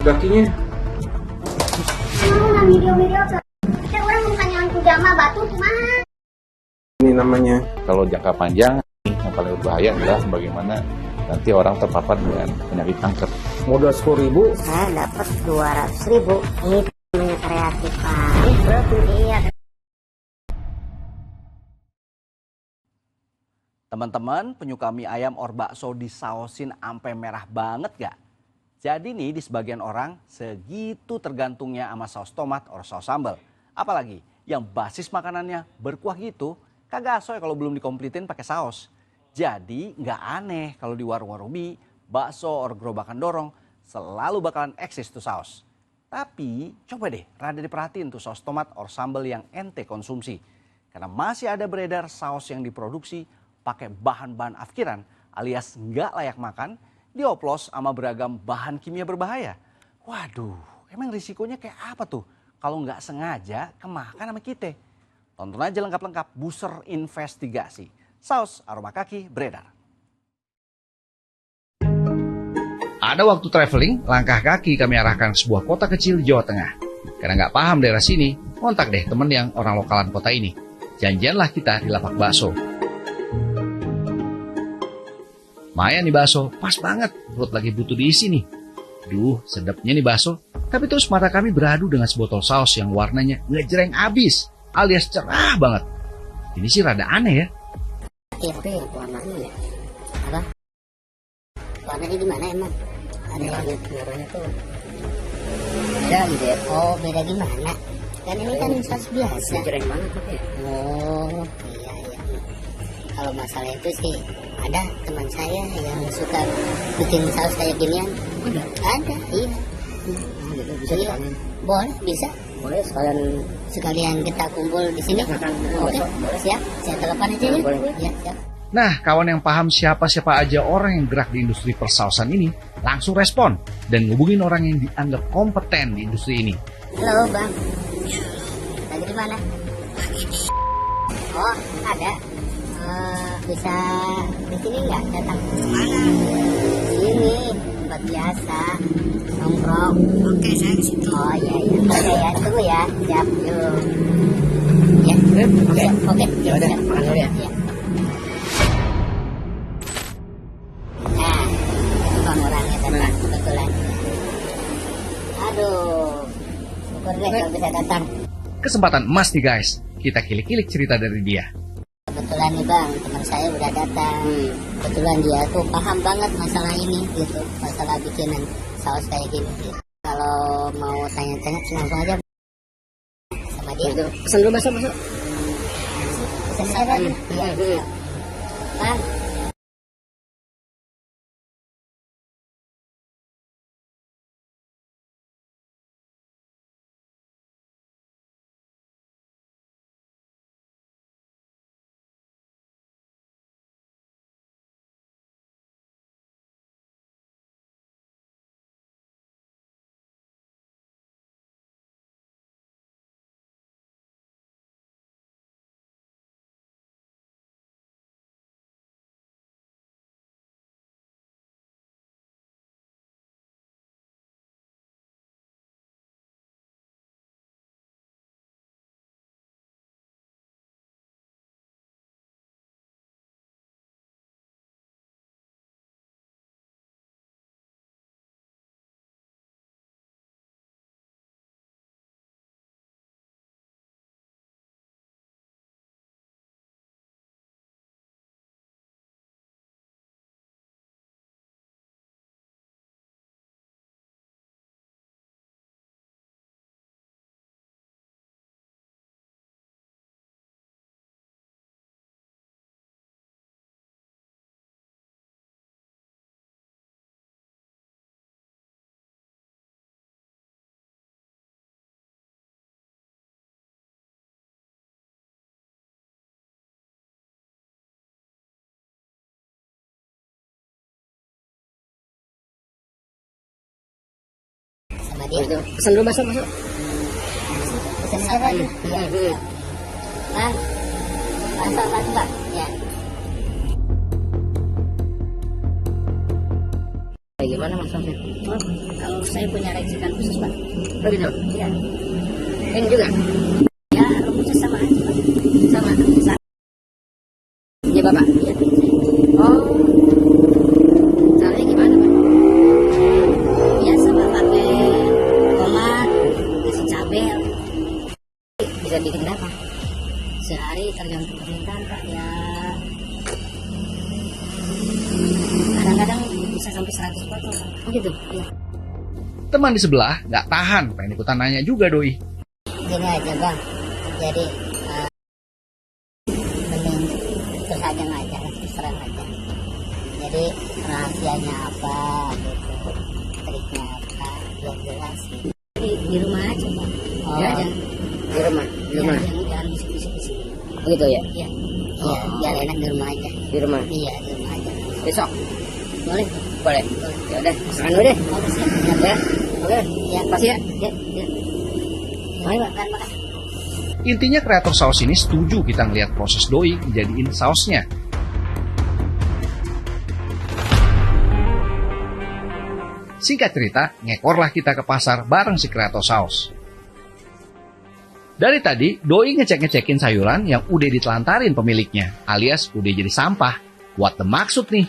Kakinya. Nah, video-video ke. Kan orang bukannya angku jama batu kumaha. Ini namanya. Kalau jangka panjang, yang paling berbahaya adalah bagaimana nanti orang terpapar dengan penyakit kanker. Modal 10.000. Saya dapat 200.000. Itu namanya kreatif, Pak. Iya. Teman-teman, penyuka mie ayam or bakso disaosin ampe merah banget gak? Jadi nih di sebagian orang segitu tergantungnya sama saus tomat or saus sambal. Apalagi yang basis makanannya berkuah gitu, kagak asoy kalau belum dikomplitin pakai saus. Jadi nggak aneh kalau di warung-warung mie, bakso or gerobakan dorong selalu bakalan eksis tuh saus. Tapi coba deh rada diperhatiin tuh saus tomat or sambal yang ente konsumsi. Karena masih ada beredar saus yang diproduksi pakai bahan-bahan afkiran alias nggak layak makan, dioplos sama beragam bahan kimia berbahaya. Waduh, emang risikonya kayak apa tuh kalau nggak sengaja kemakan sama kita? Tonton aja lengkap-lengkap Buser Investigasi. Saus aroma kaki beredar. Ada waktu traveling, langkah kaki kami arahkan ke sebuah kota kecil di Jawa Tengah. Karena nggak paham daerah sini, kontak deh temen yang orang lokalan kota ini. Janjianlah kita di lapak bakso. Lumayan nih bakso, pas banget, perut lagi butuh diisi nih. Duh, sedapnya nih bakso. Tapi terus mata kami beradu dengan sebotol saus yang warnanya ngejreng abis, alias cerah banget. Ini sih rada aneh ya. Tapi warnanya ya? Apa? Warnanya gimana emang? Ada yang warnanya tuh beda gitu ya? Oh, beda gimana? Kan ini kan saus biasa. Ngejreng banget tapi. Oh, iya. Kalau masalah itu sih ada teman saya yang suka bikin saus kayak ginian. Ada, iya. Bisa iya. Boleh, bisa. Boleh sekalian kita kumpul di sini. Oke, siap. Saya telepon aja ya. Ya, siap. Nah, kawan yang paham siapa-siapa aja orang yang gerak di industri persausan ini langsung respon dan ngubungin orang yang dianggap kompeten di industri ini. Halo, Bang. Lagi di mana? Oh, ada. Bisa di sini nggak datang? Mana? Sini, tempat biasa, nongkrong. Oke, saya ke situ. Oh iya. Oke ya, tunggu ya. Siap, yuk. Ya, oke. Ya udah, makan dulu ya. Nah, bang orangnya datang kebetulan. Aduh, syukur deh kalau bisa datang. Kesempatan emas nih guys, kita kilik-kilik cerita dari dia. Kebetulan nih Bang, teman saya udah datang. Kebetulan dia tuh paham banget masalah ini gitu, masalah bikinan saus kayak gini gitu. Kalau mau tanya-tanya langsung aja sama dia. Pesan dulu masuk. Pesan saya kan? Iya. Bang. Sama dia. Pesan dulu masuk. Pesan aja kan? Iya. Bang. Masuk, Bang. Ya. Kayak gimana maksudnya? Oh, kalau saya punya racikan khusus Pak. Oh gitu? Iya. Ini juga? Ya, rebusnya sama aja Pak. Sama. Iya Bapak? Iya. Oh. Caranya gimana Pak? Biasa Pak, pakai tomat, kasih cabai. Bisa bikin berapa? Sehari tergantung permintaan Pak ya. Kadang-kadang bisa sampai 100 potong. Oh gitu? Iya. Teman di sebelah nggak tahan, pengen ikutan nanya juga Doi. Gini aja Bang, jadi mending terus aja ngajar, terserah aja. Jadi rahasianya apa gitu, triknya apa, biar jelas gitu. Di rumah aja Bang. Oh. Ya, aja. Di rumah? Di rumah? Ya, jangan bisik-bisik di sini. Gitu ya? Iya. Iya, biar enak di rumah aja. Di rumah? Iya, di rumah aja. Besok? Boleh? Boleh. Ya udah, sekarang dulu deh. Oke, siap. Ya. Oke, ya, pasti ya. Ya, ya. Mari, Pak. Makasih. Intinya kreator saus ini setuju kita ngeliat proses Doi dijadiin sausnya. Singkat cerita, ngekorlah kita ke pasar bareng si kreator saus. Dari tadi, Doi ngecek-ngecekin sayuran yang udah ditelantarin pemiliknya, alias udah jadi sampah. What the maksud nih?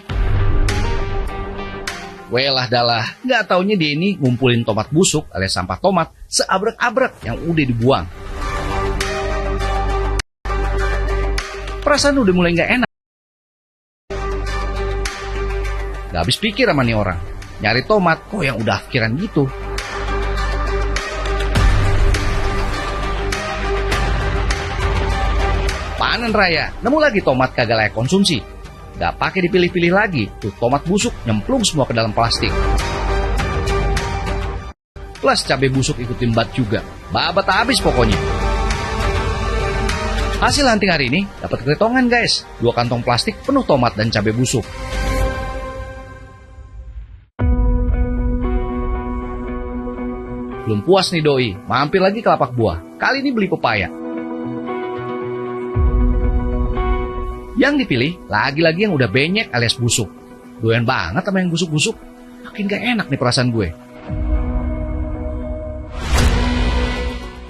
Welah dalah, nggak taunya dia ini ngumpulin tomat busuk alias sampah tomat seabrek-abrek yang udah dibuang. Perasaan udah mulai nggak enak. Gak habis pikir sama nih orang. Nyari tomat kok yang udah pikiran gitu. Panen raya, nemu lagi tomat kagak layak konsumsi. Gak pakai dipilih-pilih lagi, tuh tomat busuk nyemplung semua ke dalam plastik. Plus cabai busuk ikut imbat juga, babat habis pokoknya. Hasil hunting hari ini dapat keretongan guys, 2 kantong plastik penuh tomat dan cabai busuk. Belum puas nih Doi, mampir lagi ke lapak buah, kali ini beli pepaya. Yang dipilih, lagi-lagi yang udah benyek alias busuk. Doyan banget sama yang busuk-busuk. Makin gak enak nih perasaan gue.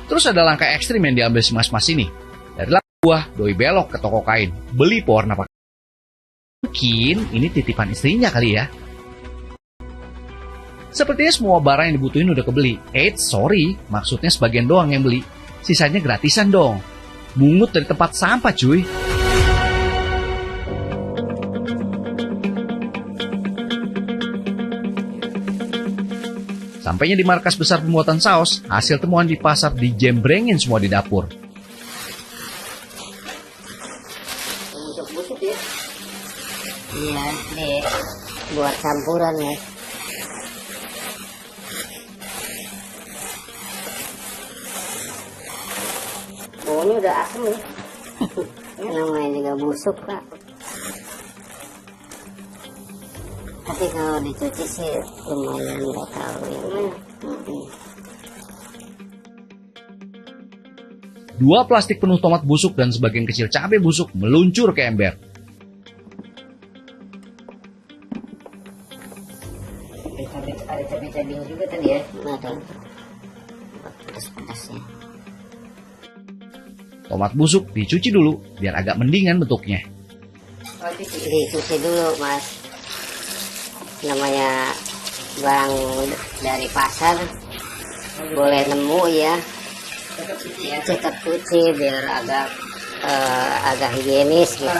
Terus ada langkah ekstrim yang diambil si mas-mas ini. Dari lapak buah, Doi belok ke toko kain. Beli pewarna pakaian. Mungkin ini titipan istrinya kali ya. Sepertinya semua barang yang dibutuhin udah kebeli. Sorry, maksudnya sebagian doang yang beli. Sisanya gratisan dong. Mungut dari tempat sampah cuy. Sampainya di markas besar pembuatan saus, hasil temuan di pasar dijembrengin semua di dapur. Busuk ya? Iya, nih buat campuran ya. Baunya udah asem ya. Namanya juga busuk Pak. Tapi kalau dicuci sih lumayan nggak terlalu yang mana. 2 plastik penuh tomat busuk dan sebagian kecil cabai busuk meluncur ke ember. Ada cabai-cabai juga tadi ya? Ada. Pedas-pedasnya. Tomat busuk dicuci dulu biar agak mendingan bentuknya. Dicuci dulu Mas. Namanya barang dari pasar boleh nemu ya, cetak cuci biar agak higienis gitu.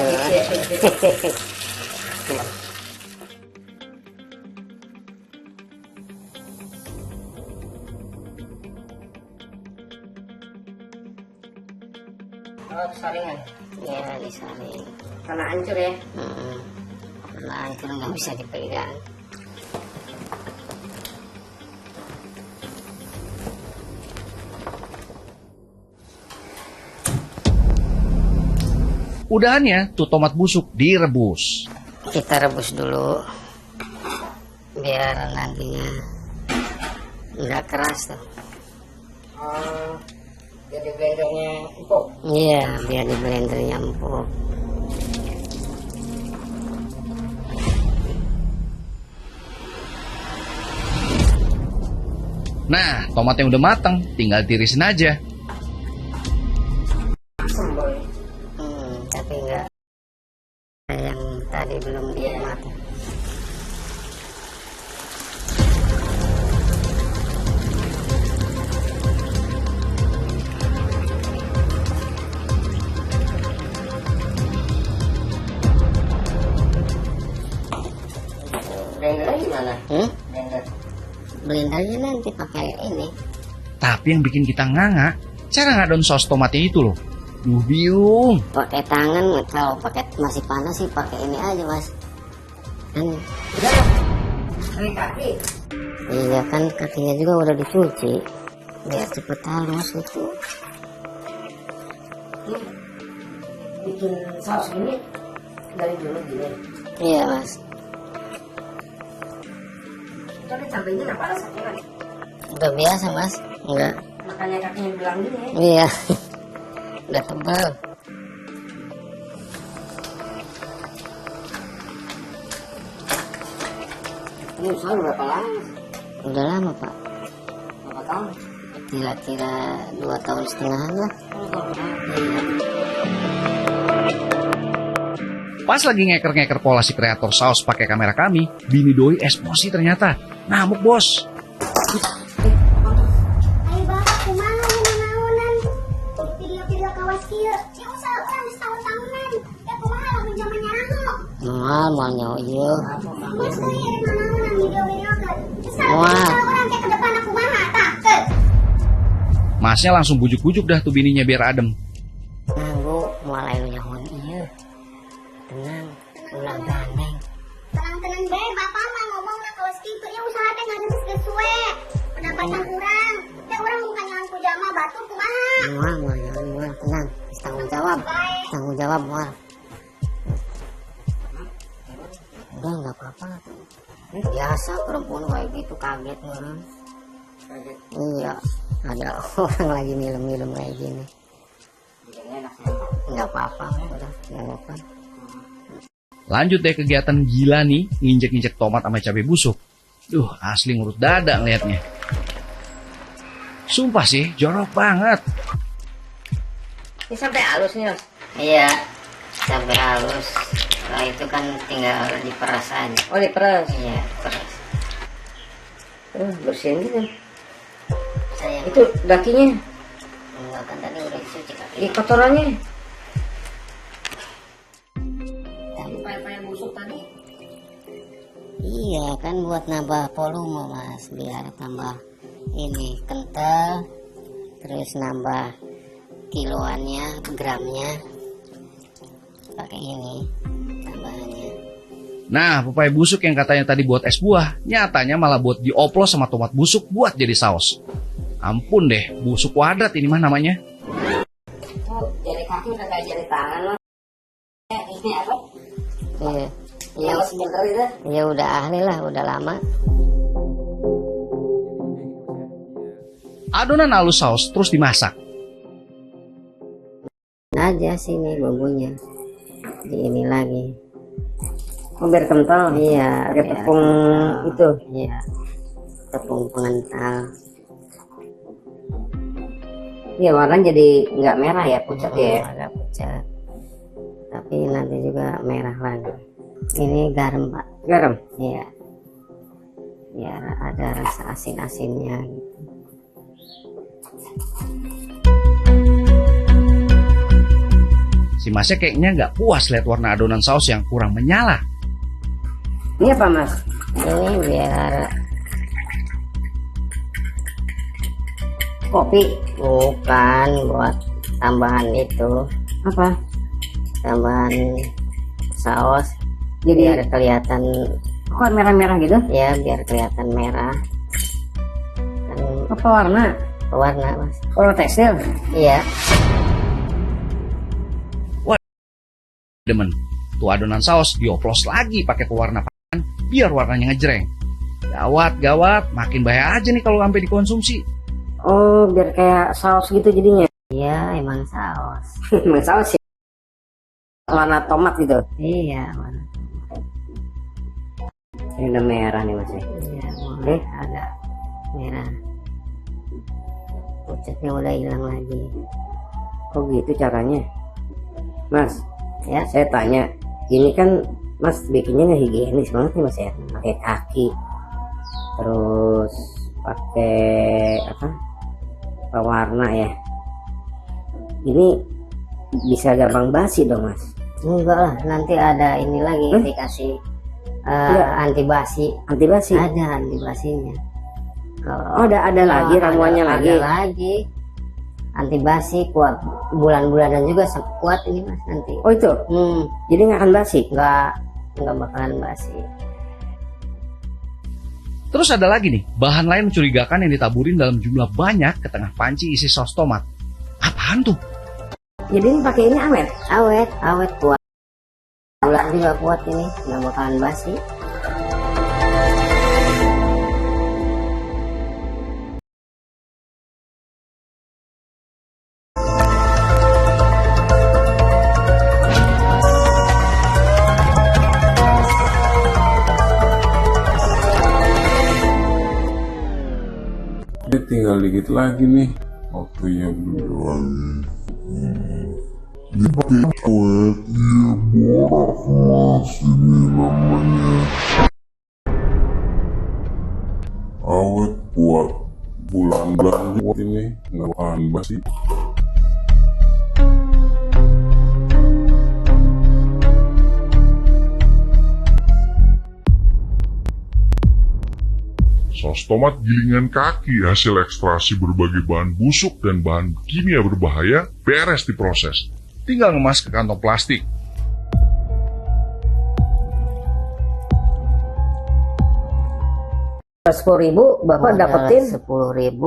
Oh, saringan? Ya, disaring. Karena hancur ya? Karena hancur nggak bisa dipegang. Udahannya, tuh tomat busuk direbus. Kita rebus dulu biar nantinya nggak keras tuh. Oh, jadi blendernya empuk? Iya, biar di blendernya empuk. Nah, tomat yang udah matang, tinggal tirisin aja. Tapi enggak yang tadi belum dia mati. Blendernya gimana? Blender. Blendernya nanti pakai ini. Tapi yang bikin kita nganga, cara ngadon saus tomatnya itu loh. Duh, bingung. Pakai tangan, kalau pakai masih panas sih pakai ini aja mas. Kan, Pakai kaki. iya kan kakinya juga udah dicuci biar cepet halus itu. Bikin saus ini dari dulu gini. Iya mas. Tapi cabenya nggak panas kan? Udah biasa mas. Enggak. Makanya kakinya bilang gini ya. Iya. Udah tebal. Ini usaha berapa lama? Udah lama pak. Berapa tahun? Kira-kira 2,5 tahun lah. Iya. Pas lagi ngeker-ngeker pola si kreator saus pakai kamera kami, bini doi emosi ternyata. Ngamuk bos. Ayo bapak kumaha naon-naonan video-video kawas kieu ya usah urang setahun-tahunan ya kumaha lamun zaman nyarang Mal nyawa iya. mas teu ya naon-naonan video-video ke Wah. urang teh ke depan aku kumaha tah teu Masnya langsung bujuk-bujuk dah tuh bininya biar adem. Nah bu, mulai lu nyawa iya. Tenang, ulang gandeng. tenang-tenang bae bapak mah ngomong lah kawas kieu ya usaha teh ngageus geus suwe pendapatan urang teh urang bukan nyawan pujama batu kumaha Mual, tenang. Tanggung jawab. Tanggung jawab, mual. Udah nggak apa-apa. Biasa perempuan kayak gitu kaget orang. Iya, ada orang lagi minum kayak gini. Nggak apa-apa, udah nggak apa-apa. Lanjut deh kegiatan gila nih, nginjek-nginjek tomat sama cabai busuk. Duh, asli ngurut dada ngeliatnya. Sumpah sih, jorok banget. Ini sampai halus nih mas. Iya, sampai halus. Setelah itu kan tinggal diperas aja. Oh diperas. Iya, peras. Bersihin gitu. Saya Itu dakinya, enggak kan tadi udah dicuci kaki. di kotorannya. Payah busuk tadi. Iya kan buat nambah volume mas, biar tambah ini kental, terus nambah kiloannya, gramnya, pakai ini tambahannya. Nah, pepaya busuk yang katanya tadi buat es buah, nyatanya malah buat dioplos sama tomat busuk buat jadi saus. Ampun deh, busuk kuadrat ini mah namanya. Oh, jari kaki udah kayak jari tangan loh. Ini apa? Iya, iya, Yang sebentar itu. ya udah ahli lah, udah lama. Adonan halus saus terus dimasak. Aja sini bumbunya, di ini lagi. Oh, biar kental. Iya, Pakai biar tepung kental. itu. Iya, tepung pengental. Iya, warna jadi nggak merah ya, pucat ya. Agak pucat. Tapi nanti juga merah lagi. Ini garam pak. Garam. Iya. Biar ada rasa asin-asinnya gitu. Si Masnya kayaknya nggak puas lihat warna adonan saus yang kurang menyala. Ini apa mas? Ini biar Kopi. bukan buat tambahan itu, Apa? tambahan saus. Jadi Biar kelihatan kok merah-merah gitu? ya, biar kelihatan merah. Kan Apa warna? warna mas. Warna tekstil. Iya. Demen, tuh adonan saus dioplos lagi pakai pewarna pangan biar warnanya ngejreng. Gawat, makin bahaya aja nih kalau sampai dikonsumsi. Oh, biar kayak saus gitu jadinya. Iya, emang saus. Emang saus ya. Warna tomat gitu. Iya, warna. Ini udah merah nih mas. Iya, mulai agak merah. pucatnya udah hilang lagi. Oh gitu caranya. Mas, Ya, saya tanya, ini kan Mas bikinnya nggak higienis banget nih Mas ya, pakai kaki, terus pakai apa? Pewarna ya. Ini bisa gampang basi dong Mas. enggak lah, nanti ada ini lagi dikasih anti basi. Anti basi. Ada anti basinya. Oh, ada lagi ramuannya lagi. Ada lagi. Anti basi kuat bulan-bulanan juga kuat ini Mas nanti. Oh itu. Jadi nggak akan basi. Nggak bakalan basi. Terus ada lagi nih, bahan lain mencurigakan yang ditaburin dalam jumlah banyak ke tengah panci isi saus tomat. Apaan tuh? Jadi ini pakai ini Awet kuat. Bulan juga kuat ini, nggak bakalan basi. Ini tinggal dikit lagi nih waktunya berjualan. Ini pakai awet, iya borak mas, ini namanya awet kuat, bulan-bulan kuat ini nggak bakalan basi. Saus tomat gilingan kaki hasil ekstraksi berbagai bahan busuk dan bahan kimia berbahaya beres diproses. Tinggal ngemas ke kantong plastik. Rp10.000 Bapak dapetin 10.000.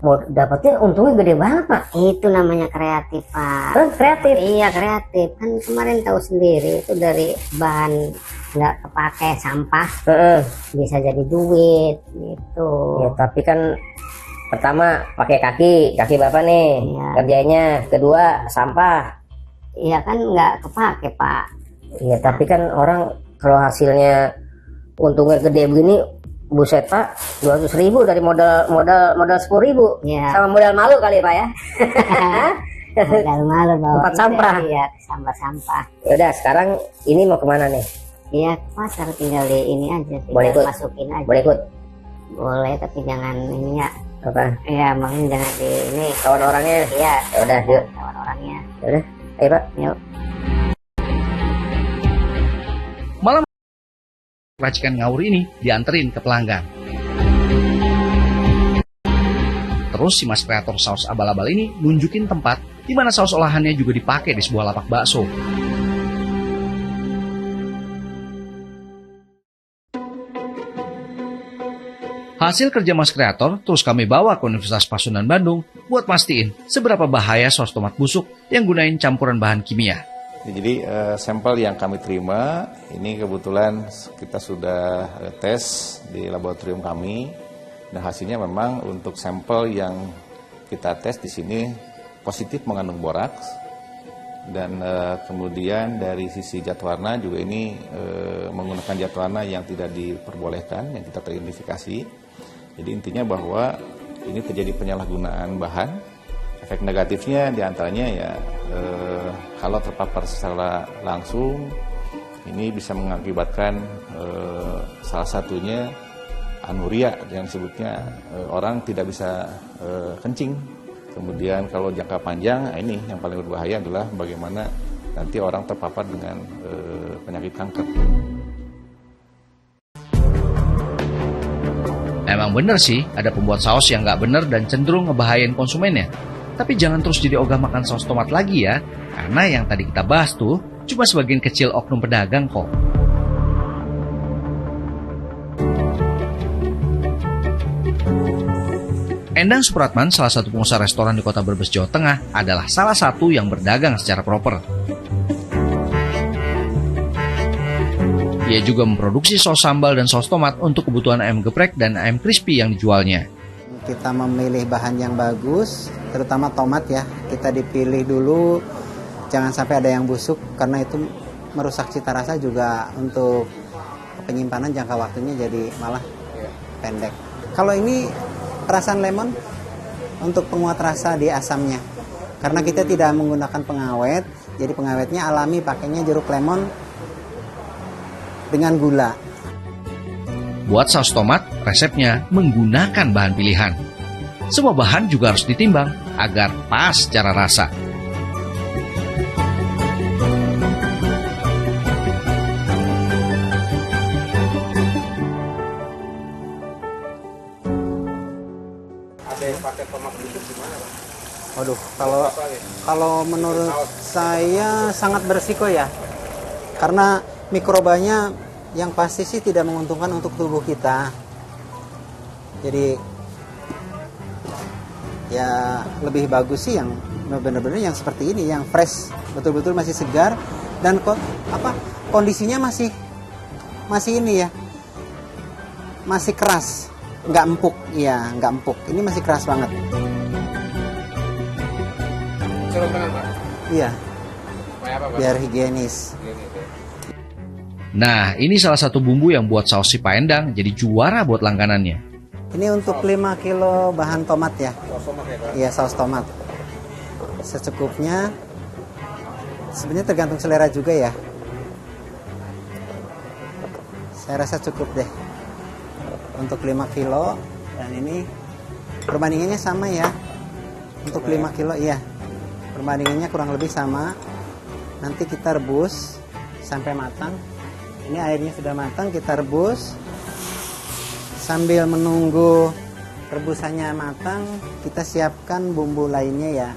mau dapetin untungnya gede banget Pak. Itu namanya kreatif Pak. Kan kreatif. Iya kreatif, kan kemarin tahu sendiri itu dari bahan nggak kepake sampah bisa jadi duit gitu. Ya tapi kan pertama pakai kaki Bapak nih Iya. kerjanya, kedua sampah. Iya kan nggak kepake Pak. Iya tapi kan orang kalau hasilnya untungnya gede begini, buset Pak, 200.000 dari modal 10.000. Iya. Sama modal malu kali Pak ya. Modal malu bawa Tempat sampah. Iya, sampah. Yaudah sekarang ini mau kemana nih? Iya, pasar tinggal di ini aja, Boleh tinggal ikut? masukin aja. Boleh ikut? Boleh, tapi jangan ini ya. Apa? Iya, makanya jangan di ini. Kawan orangnya? Iya, Yaudah yuk. kawan orangnya. Yaudah, ayo Pak. Yuk. Malam racikan ngawur ini dianterin ke pelanggan. Terus si mas kreator saus abal-abal ini nunjukin tempat di mana saus olahannya juga dipakai di sebuah lapak bakso. Hasil kerja mas kreator terus kami bawa ke Universitas Pasundan Bandung buat mastiin seberapa bahaya saus tomat busuk yang gunain campuran bahan kimia. Jadi sampel yang kami terima ini kebetulan kita sudah tes di laboratorium kami dan hasilnya memang untuk sampel yang kita tes di sini positif mengandung boraks dan kemudian dari sisi zat warna juga ini menggunakan zat warna yang tidak diperbolehkan yang kita teridentifikasi. Jadi intinya bahwa ini terjadi penyalahgunaan bahan. Efek negatifnya diantaranya ya kalau terpapar secara langsung ini bisa mengakibatkan salah satunya anuria yang disebutnya orang tidak bisa kencing. Kemudian kalau jangka panjang ini yang paling berbahaya adalah bagaimana nanti orang terpapar dengan penyakit kanker. Emang bener sih ada pembuat saus yang nggak bener dan cenderung ngebahayain konsumennya. Tapi jangan terus jadi ogah makan saus tomat lagi ya, karena yang tadi kita bahas tuh cuma sebagian kecil oknum pedagang kok. Endang Supratman, salah satu pengusaha restoran di kota Brebes, Jawa Tengah, adalah salah satu yang berdagang secara proper. Ia juga memproduksi saus sambal dan saus tomat untuk kebutuhan ayam geprek dan ayam crispy yang dijualnya. Kita memilih bahan yang bagus, terutama tomat ya. Kita dipilih dulu, jangan sampai ada yang busuk karena itu merusak cita rasa juga untuk penyimpanan jangka waktunya jadi malah pendek. Kalau ini perasan lemon untuk penguat rasa di asamnya. Karena kita tidak menggunakan pengawet, jadi pengawetnya alami, pakainya jeruk lemon dengan gula. Buat saus tomat, resepnya menggunakan bahan pilihan. Semua bahan juga harus ditimbang agar pas secara rasa. Ada yang pakai tomat busuk gimana, Pak? Waduh, kalau menurut saya sangat berisiko ya. Karena mikrobanya yang pasti sih tidak menguntungkan untuk tubuh kita. Jadi ya lebih bagus sih yang benar-benar yang seperti ini, yang fresh, betul-betul masih segar dan kondisinya masih ini ya. Masih keras, nggak empuk, ya nggak empuk. Ini masih keras banget. Celupkan, Pak? Iya. Supaya apa, Pak? Biar higienis. Nah, ini salah satu bumbu yang buat saus si Pak Endang jadi juara buat langganannya. Ini untuk 5 kilo bahan tomat ya. Saus tomat ya, Pak? Iya, saus tomat. Secukupnya. Sebenarnya tergantung selera juga ya. Saya rasa cukup deh. Untuk 5 kilo. Dan ini perbandingannya sama ya. Untuk 5 kilo, iya. Perbandingannya kurang lebih sama. Nanti kita rebus sampai matang. Ini airnya sudah matang, kita rebus. Sambil menunggu rebusannya matang, kita siapkan bumbu lainnya ya.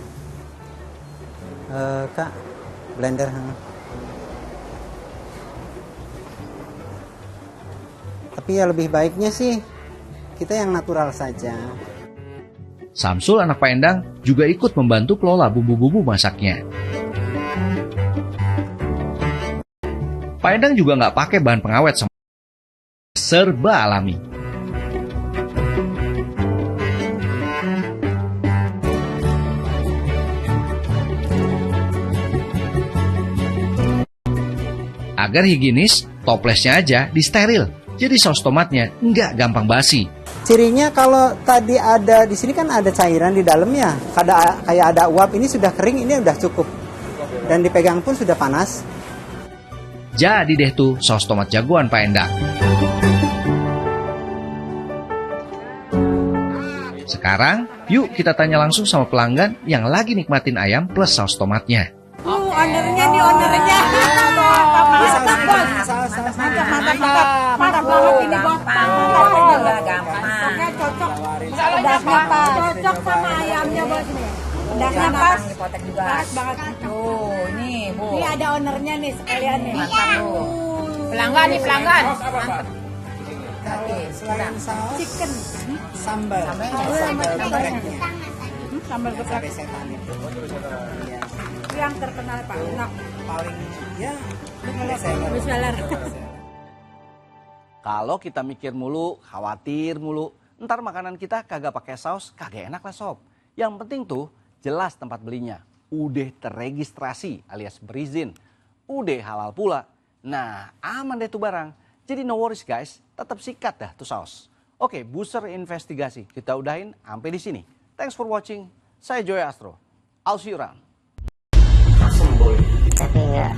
Kak, blender. Tapi ya lebih baiknya sih kita yang natural saja. Samsul anak Pak Endang juga ikut membantu kelola bumbu-bumbu masaknya. Pak Endang juga nggak pakai bahan pengawet, serba alami. Agar higienis, toplesnya aja disteril, jadi saus tomatnya nggak gampang basi. Cirinya kalau tadi ada di sini kan ada cairan di dalamnya, kayak ada uap, ini sudah kering, ini udah cukup. Dan dipegang pun sudah panas. Jadi deh tuh saus tomat jagoan Pak Endang. Sekarang yuk kita tanya langsung sama pelanggan yang lagi nikmatin ayam plus saus tomatnya. Ownernya nih, ownernya. Mantap banget ini bos. Gampang. Cocok. Pedasnya pas. Cocok sama ayamnya bos nih. Pedasnya pas. Pas banget. Tuh, nih Bu. Ini ada ownernya nih sekalian nih. Mantap Bu. Pelanggan nih, pelanggan. Mantap. Selain saus, Chicken. sambal. Sambal geprek. Yang terkenal Pak, enak. Paling ya Bestseller. Kalau kita mikir mulu, khawatir mulu, ntar makanan kita kagak pakai saus, kagak enak lah sob. Yang penting tuh jelas tempat belinya, udah terregistrasi alias berizin, udah halal pula. Nah aman deh tuh barang. Jadi no worries guys, tetap sikat dah tuh saus. Oke, booster investigasi kita udahin sampai di sini. Thanks for watching. Saya Joy Astro. I'll see you around. Tapi nggak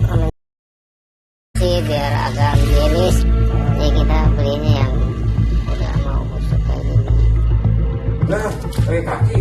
sih biar agak higienis, jadi kita belinya yang udah mau busuk kayak gini. Nah, pakai kaki.